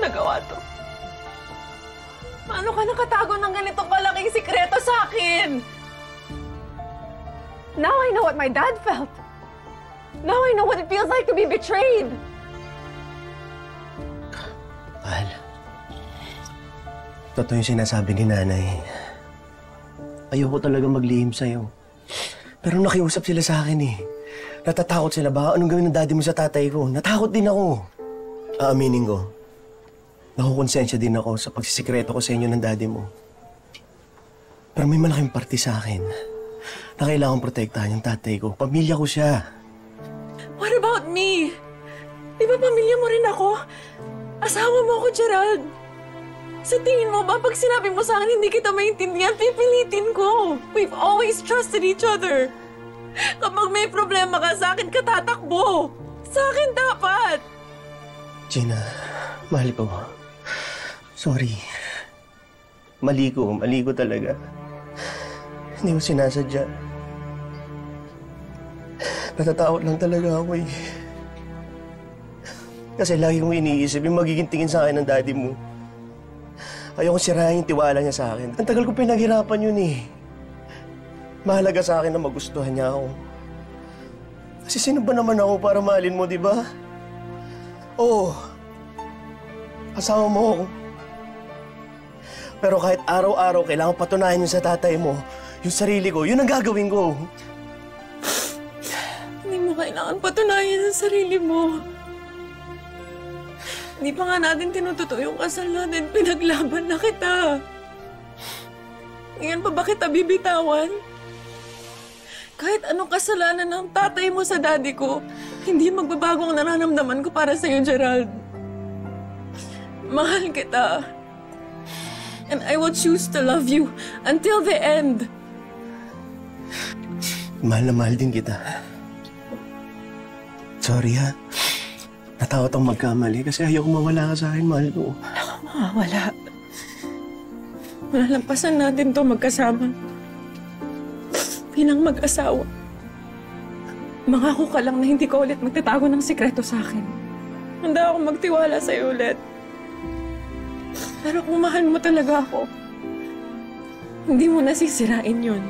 nagawa to? Paano ka nakatago ng ganitong kalaking sikreto sa akin? Now I know what my dad felt. Now I know what it feels like to be betrayed. Mahal, totoo yung sinasabi ni nanay. Ayoko talaga maglihim sa'yo. Pero nakiusap sila sa akin eh. Natatakot sila ba? Anong gawin ng daddy mo sa tatay ko? Natakot din ako. Aaminin ko. Nakukonsensya din ako sa pagsisikreto ko sa inyo ng daddy mo. Pero may malaking parte sa akin na kailangan protektahan yung tatay ko. Pamilya ko siya. What about me? Di ba pamilya mo rin ako? Asawa mo ako, Gerald. Sa tingin mo ba, pag sinabi mo sa akin hindi kita maintindihan, pipilitin ko. We've always trusted each other. Kapag may problema ka sa akin, katatakbo. Sa akin dapat. Gina, mahal ko. Sorry. Mali ko talaga. Hindi mo sinasadya. Natatakot lang talaga ako eh. Kasi lagi kong iniisip yung magiging tingin sa akin ng daddy mo. Ayoko sirahin yung tiwala niya sa akin. Ang tagal ko pinaghirapan yun eh. Mahalaga sa akin na magustuhan niya ako. Kasi sino ba naman ako para mahalin mo, di ba? Oo. Asawa mo ako. Pero kahit araw-araw kailangan patunayan yun sa tatay mo, yung sarili ko, yun ang gagawin ko. Hindi mo kailangan patunayan sa sarili mo. Hindi pa nga natin tinututo yung kasal natin. Pinaglaban na kita. Ngayon pa ba kita bibitawan? Kahit anong kasalanan ng tatay mo sa daddy ko, hindi magbabago ang nararamdaman ko para sa'yo, Gerald. Mahal kita. And I will choose to love you until the end. Mahal na mahal din kita. Sorry ha. Natakot akong magkamali kasi ayoko mawala ka sa akin, mahal ko. Wala. Malalampasan natin to magkasama. Bilang mag-asawa. Mangako ka lang na hindi ka ulit magtatago ng sikreto sa akin. Handa akong magtiwala sa'yo ulit. Pero kung mahal mo talaga ako, hindi mo nasisirain yun.